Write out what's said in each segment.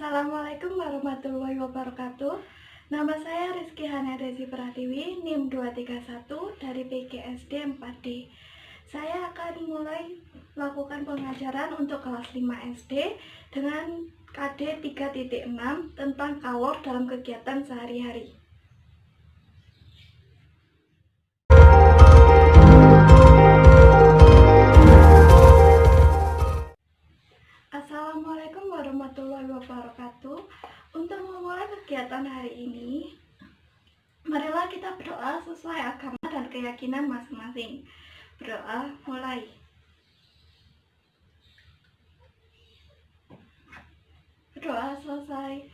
Assalamualaikum warahmatullahi wabarakatuh. Nama saya Rizky Hana Desi Pratiwi, NIM 231 dari PGSD 4D. Saya akan mulai melakukan pengajaran untuk kelas 5 SD dengan KD 3.6 tentang kalor dalam kegiatan sehari-hari. Assalamualaikum warahmatullahi wabarakatuh. Untuk memulai kegiatan hari ini, marilah kita berdoa sesuai agama dan keyakinan masing-masing. Berdoa mulai. Berdoa selesai.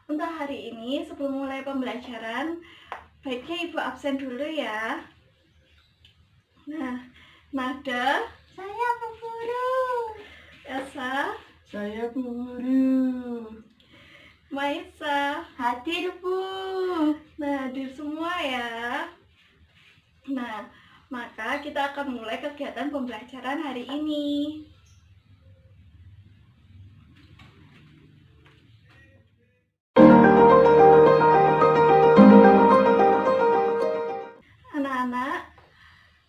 Untuk hari ini, sebelum mulai pembelajaran, baiknya Ibu absen dulu ya. Nah, Nada, Saya Bu Guru. Elsa, Saya Bu Guru. Maisa, Hadir Bu. nah hadir semua ya. Nah, maka kita akan mulai kegiatan pembelajaran hari ini. Anak-anak,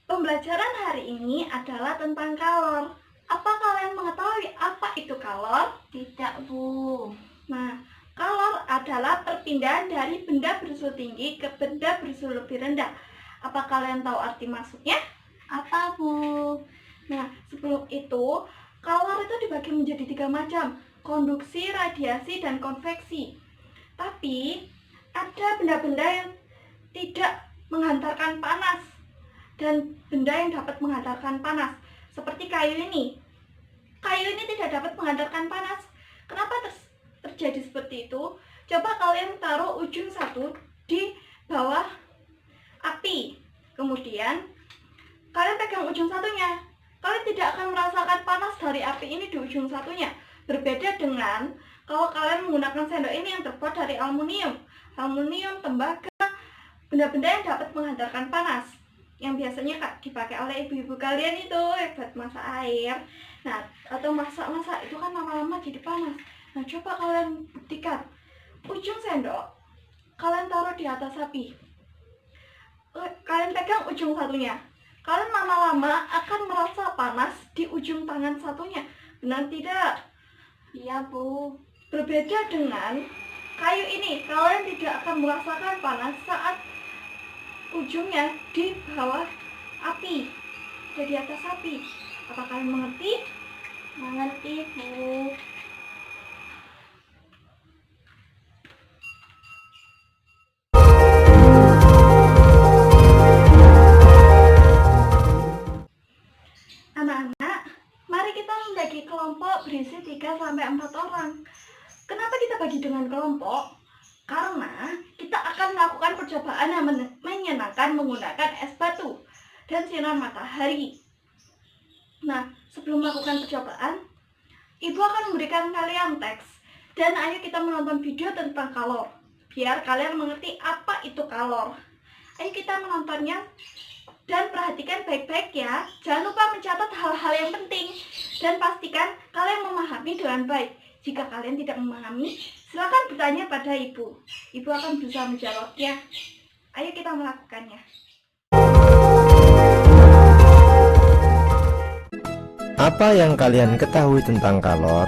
pembelajaran hari ini adalah tentang kalor. Apa kalian mengetahui apa itu kalor? Tidak Bu. Nah, kalor adalah perpindahan dari benda bersuhu tinggi ke benda bersuhu lebih rendah. Apa kalian tahu arti maksudnya? Apa Bu? Nah, sebelum itu, kalor itu dibagi menjadi 3 macam: konduksi, radiasi, dan konveksi. Tapi, ada benda-benda yang tidak menghantarkan panas dan benda yang dapat menghantarkan panas. Seperti kayu ini. Kayu ini tidak dapat menghantarkan panas. Kenapa terjadi seperti itu? Coba kalian taruh ujung satu di bawah api. Kemudian kalian pegang ujung satunya. Kalian tidak akan merasakan panas dari api ini di ujung satunya. Berbeda dengan kalau kalian menggunakan sendok ini yang terbuat dari aluminium, tembaga, benda-benda yang dapat menghantarkan panas, yang biasanya dipakai oleh ibu-ibu kalian itu buat masak air. Nah, atau masak-masak itu kan lama-lama jadi panas. Nah, coba kalian buktikan. Ujung sendok kalian taruh di atas api. Kalian pegang ujung satunya. Kalian lama-lama akan merasa panas di ujung tangan satunya. Benar tidak? Iya Bu. Berbeda dengan kayu ini. Kalian tidak akan merasakan panas saat ujungnya di bawah api, di atas api. Apa kalian mengerti? Mengerti Bu. Anak-anak, mari kita membagi kelompok berisi 3-4 orang. Kenapa kita bagi dengan kelompok? Karena kita akan melakukan percobaan yang menyenangkan menggunakan es batu dan sinar matahari. Nah, sebelum melakukan percobaan, Ibu akan memberikan kalian teks. Dan ayo kita menonton video tentang kalor, biar kalian mengerti apa itu kalor. Ayo kita menontonnya dan perhatikan baik-baik ya. Jangan lupa mencatat hal-hal yang penting dan pastikan kalian memahami dengan baik. Jika kalian tidak memahami, silakan bertanya pada Ibu. Ibu akan berusaha menjawabnya. Ayo kita melakukannya. Apa yang kalian ketahui tentang kalor?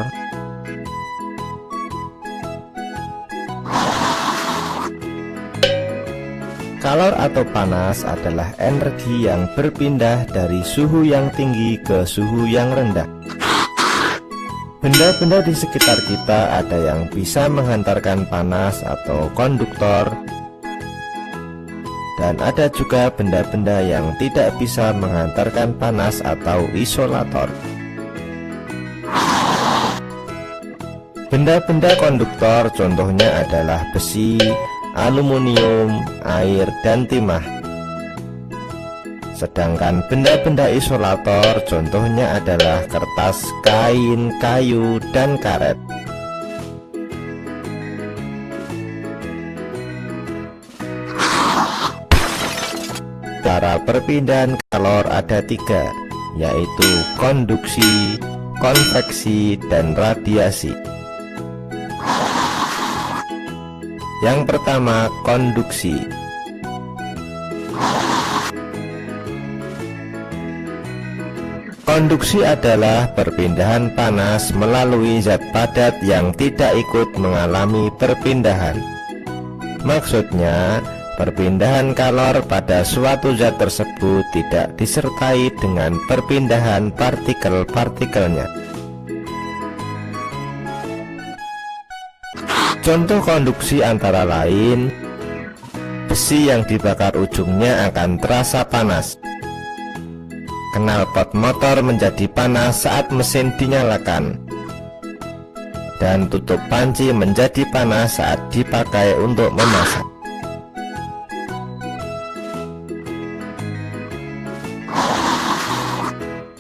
Kalor atau panas adalah energi yang berpindah dari suhu yang tinggi ke suhu yang rendah. Benda-benda di sekitar kita ada yang bisa menghantarkan panas atau konduktor, dan ada juga benda-benda yang tidak bisa menghantarkan panas atau isolator. Benda-benda konduktor contohnya adalah besi, aluminium, air, dan timah. Sedangkan benda-benda isolator contohnya adalah kertas, kain, kayu, dan karet. Cara perpindahan kalor ada 3, yaitu konduksi, konveksi, dan radiasi. Yang pertama, konduksi. Konduksi adalah perpindahan panas melalui zat padat yang tidak ikut mengalami perpindahan. Maksudnya, perpindahan kalor pada suatu zat tersebut tidak disertai dengan perpindahan partikel-partikelnya. Contoh konduksi antara lain, besi yang dibakar ujungnya akan terasa panas. Knalpot motor menjadi panas saat mesin dinyalakan. Dan tutup panci menjadi panas saat dipakai untuk memasak.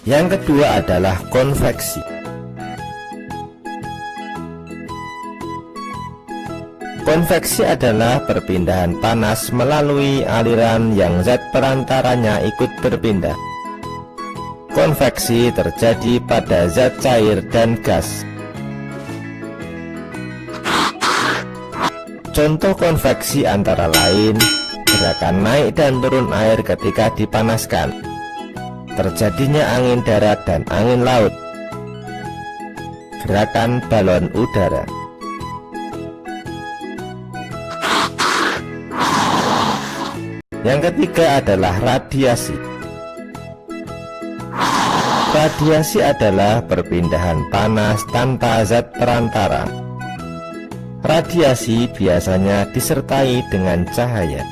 Yang kedua adalah konveksi. Konveksi adalah perpindahan panas melalui aliran yang zat perantaranya ikut berpindah. Konveksi terjadi pada zat cair dan gas. Contoh konveksi antara lain gerakan naik dan turun air ketika dipanaskan, terjadinya angin darat dan angin laut, gerakan balon udara. Yang ketiga adalah radiasi. Radiasi adalah perpindahan panas tanpa zat perantara. Radiasi biasanya disertai dengan cahaya.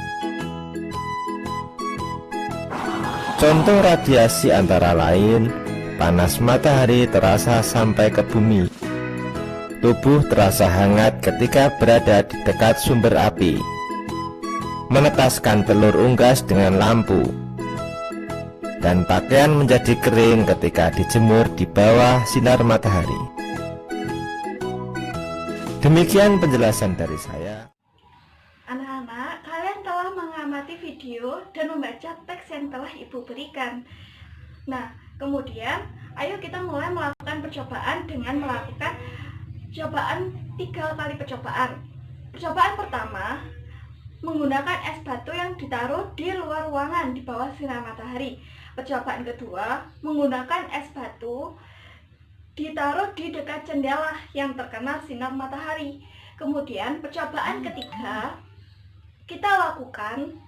Contoh radiasi antara lain, panas matahari terasa sampai ke bumi. Tubuh terasa hangat ketika berada di dekat sumber api. Menetaskan telur unggas dengan lampu. Dan pakaian menjadi kering ketika dijemur di bawah sinar matahari. Demikian penjelasan dari saya. Anak-anak, kalian telah mengamati video dan membaca teks yang telah Ibu berikan. Nah, kemudian ayo kita mulai melakukan percobaan dengan melakukan cobaan 3 kali percobaan. Percobaan pertama, menggunakan es batu yang ditaruh di luar ruangan di bawah sinar matahari. Percobaan kedua, menggunakan es batu ditaruh di dekat jendela yang terkena sinar matahari. Kemudian percobaan ketiga kita lakukan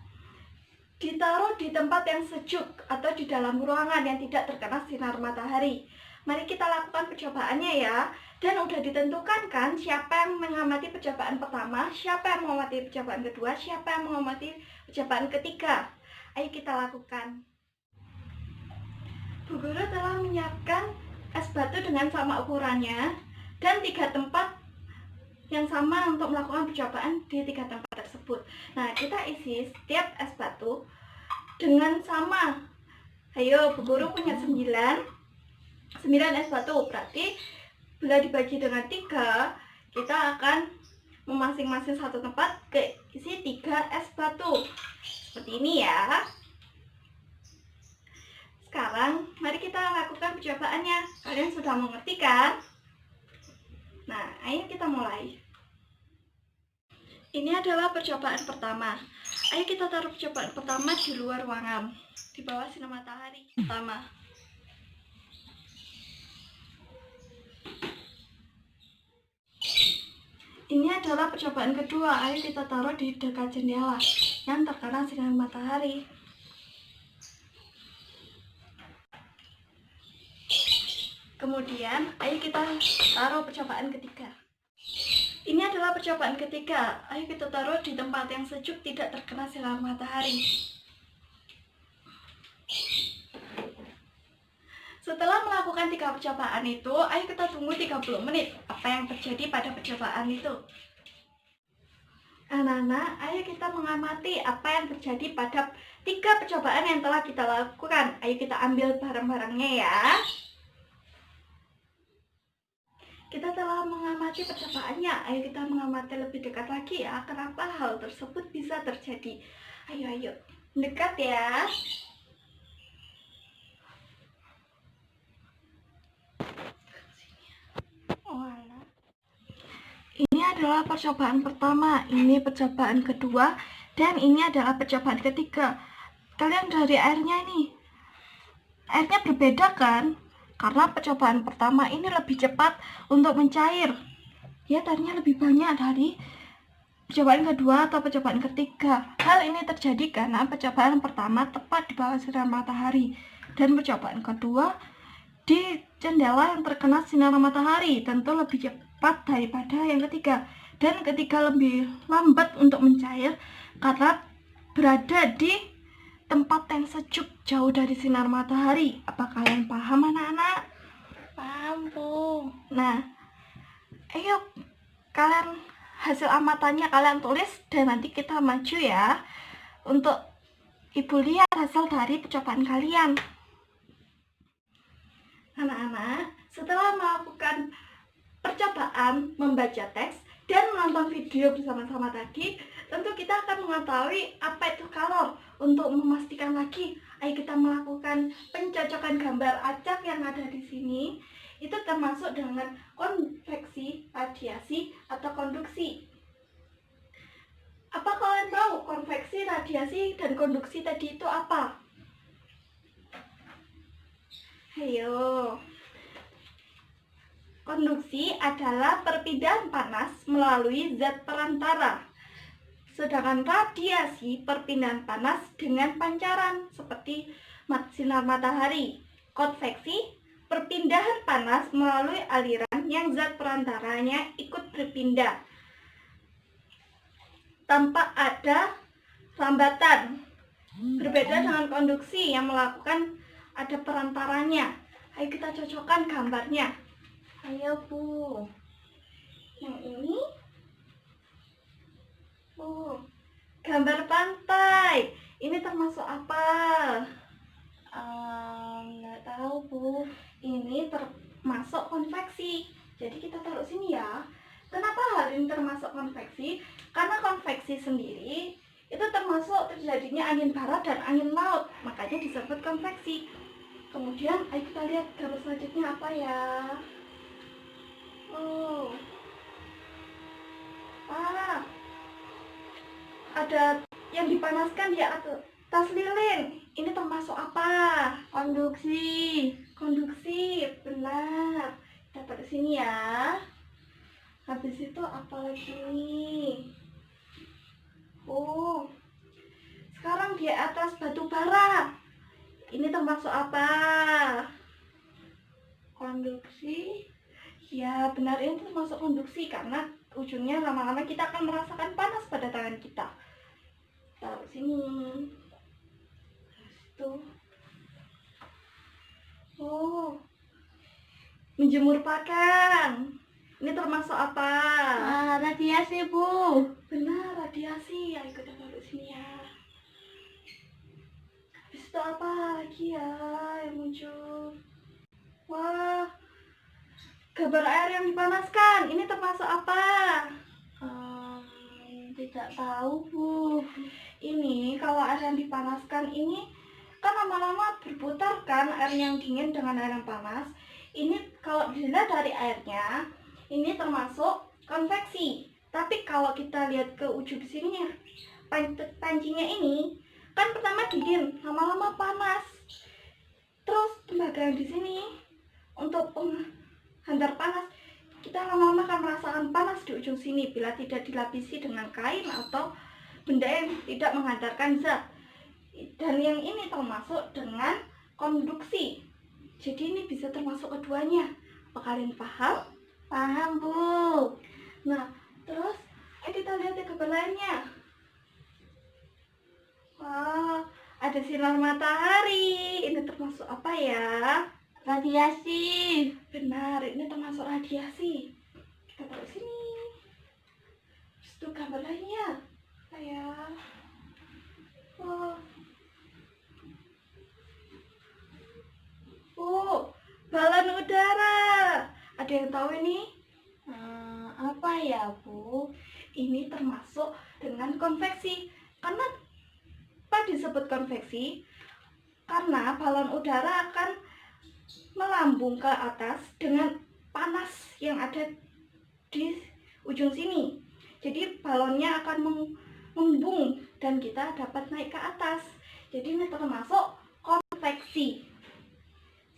ditaruh di tempat yang sejuk atau di dalam ruangan yang tidak terkena sinar matahari. Mari kita lakukan percobaannya ya. Dan udah ditentukan kan siapa yang mengamati percobaan pertama, siapa yang mengamati percobaan kedua, siapa yang mengamati percobaan ketiga. Ayo kita lakukan. Bu Guru telah menyiapkan es batu dengan sama ukurannya dan 3 tempat yang sama untuk melakukan percobaan di 3 tempat tersebut. Nah, kita isi setiap es batu dengan sama. Ayo, Bu Guru punya 9 es batu, berarti bila dibagi dengan 3, kita akan masing-masing satu tempat keisi 3 es batu. Seperti ini ya. Sekarang mari kita lakukan percobaannya. Kalian sudah mengerti kan? Nah, ayo kita mulai. Ini adalah percobaan pertama. Ayo kita taruh percobaan pertama di luar ruangan, di bawah sinar matahari. Pertama. Ini adalah percobaan kedua. Ayo kita taruh di dekat jendela yang terkena sinar matahari. Kemudian, ayo kita taruh percobaan ketiga. Ini adalah percobaan ketiga. Ayo kita taruh di tempat yang sejuk tidak terkena sinar matahari. Setelah melakukan 3 percobaan itu, ayo kita tunggu 30 menit. Apa yang terjadi pada percobaan itu? Anak-anak, ayo kita mengamati apa yang terjadi pada 3 percobaan yang telah kita lakukan. Ayo kita ambil barang-barangnya ya. Kita telah mengamati percobaannya. Ayo kita mengamati lebih dekat lagi ya. Kenapa hal tersebut bisa terjadi? Ayo, dekat ya. Ini adalah percobaan pertama, ini percobaan kedua, dan ini adalah percobaan ketiga. Kalian dari airnya ini, airnya berbeda kan? Karena percobaan pertama ini lebih cepat untuk mencair. Ya, airnya lebih banyak dari percobaan kedua atau percobaan ketiga. Hal ini terjadi karena percobaan pertama tepat di bawah sinar matahari, dan percobaan kedua di jendela yang terkena sinar matahari, tentu lebih cepat daripada yang ketiga. Dan ketiga lebih lambat untuk mencair karena berada di tempat yang sejuk jauh dari sinar matahari. Apa kalian paham anak-anak? Paham, Bu. Nah, ayo kalian hasil amatannya kalian tulis dan nanti kita maju ya untuk ibu lihat hasil dari percobaan kalian. Anak-anak, setelah melakukan percobaan membaca teks dan menonton video bersama-sama tadi, tentu kita akan mengetahui apa itu kalor. Untuk memastikan lagi, ayo kita melakukan pencocokan gambar acak yang ada di sini. Itu termasuk dengan konveksi, radiasi, atau konduksi. Apa kalian tahu konveksi, radiasi, dan konduksi tadi itu apa? Ayo. Konduksi adalah perpindahan panas melalui zat perantara. Sedangkan radiasi perpindahan panas dengan pancaran seperti sinar matahari. Konveksi perpindahan panas melalui aliran yang zat perantaranya ikut berpindah tanpa ada lambatan. Berbeda dengan konduksi yang melakukan ada perantaranya. Ayo kita cocokkan gambarnya. Ayo, Bu. Yang ini, gambar pantai. Ini termasuk apa? Nggak tahu, Bu. Ini termasuk konveksi. Jadi kita taruh sini ya. Kenapa hal ini termasuk konveksi? Karena konveksi sendiri itu termasuk terjadinya angin barat dan angin laut, makanya disebut konveksi. Kemudian ayo kita lihat gambar selanjutnya apa ya. Ada yang dipanaskan di atas lilin. Ini termasuk apa? Konduksi. Konduksi, benar. Kita taruh sini ya. Habis itu apa lagi nih? Sekarang di atas batu bara. Ini termasuk apa? Konduksi. Ya, benar, ini termasuk konduksi karena ujungnya lama-lama kita akan merasakan panas pada tangan kita. Taruh sini. Tuh. Menjemur pakaian. Ini termasuk apa? Radiasi, Bu. Benar, radiasi. Ayo kita taruh sini ya. Habis itu apa lagi ya yang muncul? Wah, gambar air yang dipanaskan. Ini termasuk apa? Tidak tahu, Bu. Ini kalau air yang dipanaskan ini kan lama-lama berputar kan, air yang dingin dengan air yang panas. Ini kalau dilihat dari airnya, ini termasuk konveksi. Tapi kalau kita lihat ke ujung sininya, pancinya ini kan pertama dingin, lama-lama panas. Terus tembaga yang di sini untuk penghantar panas, kita lama-lama akan merasakan panas di ujung sini bila tidak dilapisi dengan kain atau benda yang tidak menghantarkan zat. Dan yang ini termasuk dengan konduksi. Jadi ini bisa termasuk keduanya. Apa kalian paham? Paham, Bu. Nah, terus kita lihat ke gambar lainnya. Wah, ada sinar matahari. Ini termasuk apa ya? Radiasi. Benar, ini termasuk radiasi. Kita taruh sini. Terus itu gambar lainnya. Kayak balon udara. Ada yang tahu ini? Apa ya, Bu? Ini termasuk dengan konveksi. Karena apa disebut konveksi? Karena balon udara akan melambung ke atas dengan panas yang ada di ujung sini. Jadi balonnya akan mengembung dan kita dapat naik ke atas. Jadi ini termasuk konveksi.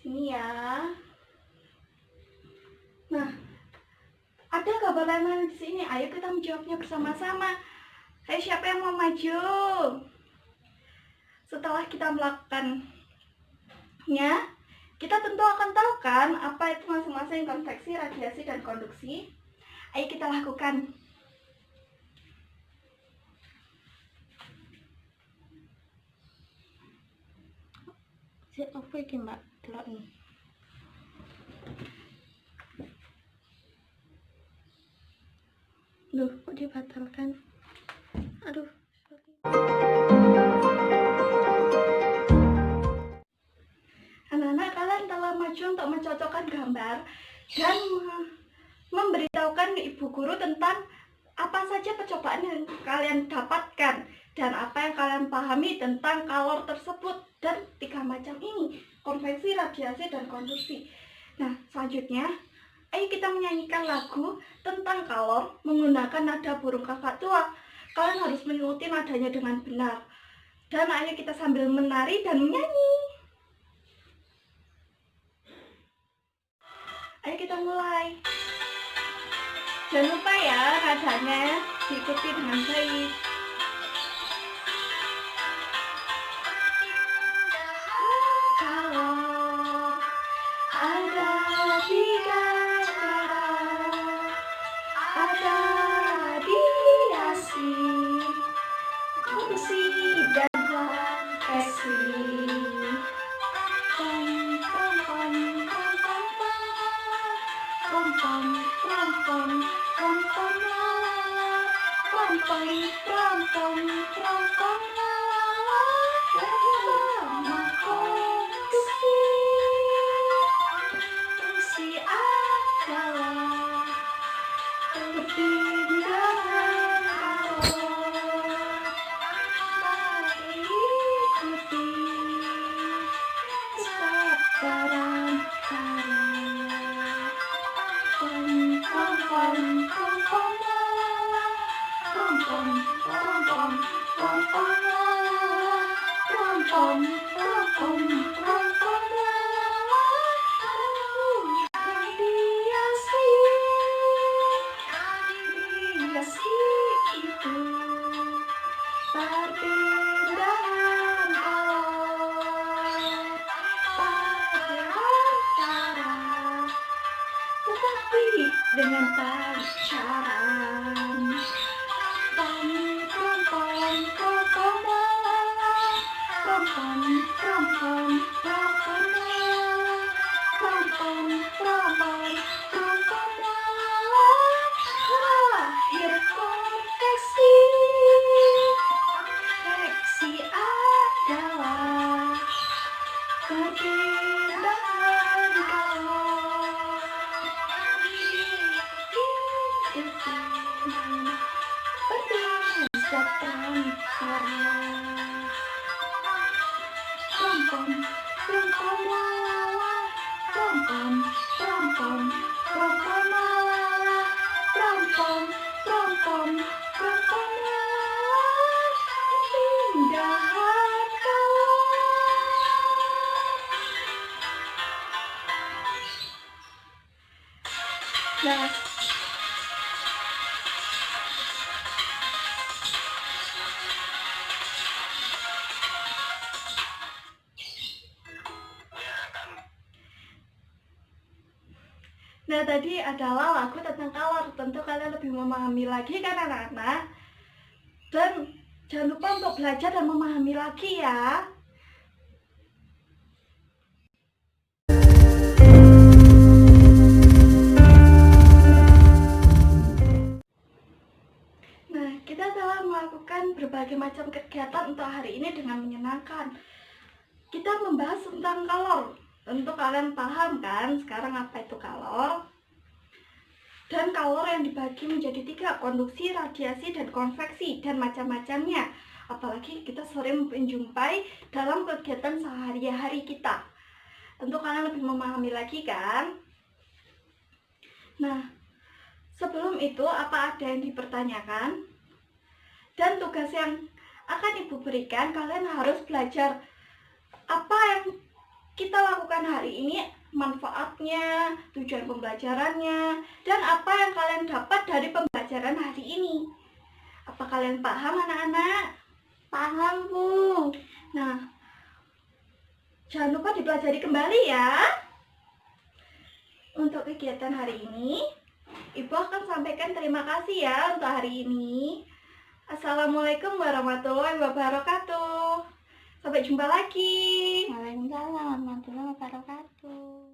Sini ya. Nah, ada gambar lain di sini. Ayo kita menjawabnya bersama-sama. Ayo, siapa yang mau maju? Setelah kita melakukannya, kita tentu akan tahu kan apa itu masing-masing konveksi, radiasi, dan konduksi. Ayo kita lakukan. Apa ini Mbak? Delok nih. Duh, kok dibatalkan? Aduh, anak-anak, kalian telah maju untuk mencocokkan gambar dan memberitahukan ibu guru tentang apa saja percobaan yang kalian dapatkan dan apa yang kalian pahami tentang kalor tersebut dan 3 macam ini, konveksi, radiasi, dan konduksi. Nah, selanjutnya ayo kita menyanyikan lagu tentang kalor menggunakan nada burung kakak tua. Kalian harus mengikuti nadanya dengan benar. Dan ayo kita sambil menari dan menyanyi. Ayo kita mulai. Jangan lupa ya nadanya diikuti dengan baik. Kalor ada 3 cara. Ada radiasi, konduksi, dan konveksi. Konduksi adalah perpindahan kalor. Mari ikuti kesadaran karya. Pom pom pom pom pom la la la. Pom pom pom pom pom pom la la la. Pom pom pom pom pom pom la la la. Radiasi, radiasi itu perpindahan kalor pada cara, tetapi dengan pacaran. Pom pom pom pom pom la la la. Pom pom pom pom pom pom la la la. Pom pom pom pom pom pom la la la. Lahir konveksi. Konveksi adalah perpindahan kalor. Perpindahan karya. Pom pom pom pom la la la. Pom pom pom pom pom pom la la la. Pom pom pom pom pom pom la la la. Perpindahan kalor. Nah, tadi adalah lagu tentang kalor. Tentu kalian lebih memahami lagi kan anak-anak? Dan jangan lupa untuk belajar dan memahami lagi ya. Nah, kita telah melakukan berbagai macam kegiatan untuk hari ini dengan menyenangkan. Kita membahas tentang kalor. Tentu kalian paham kan sekarang apa itu kalor? Dan kalor yang dibagi menjadi 3, konduksi, radiasi, dan konveksi, dan macam-macamnya. Apalagi kita sering menjumpai dalam kegiatan sehari-hari kita. Tentu kalian lebih memahami lagi kan? Nah, Sebelum itu, apa ada yang dipertanyakan? Dan tugas yang akan Ibu berikan, kalian harus belajar apa yang kita lakukan hari ini, manfaatnya, tujuan pembelajarannya, dan apa yang kalian dapat dari pembelajaran hari ini. Apa kalian paham, anak-anak? Paham, Bu. Nah, jangan lupa dipelajari kembali ya. Untuk kegiatan hari ini, Ibu akan sampaikan terima kasih ya untuk hari ini. Assalamualaikum warahmatullahi wabarakatuh. Sampai jumpa lagi. Waalaikumsalam warahmatullahi wabarakatuh.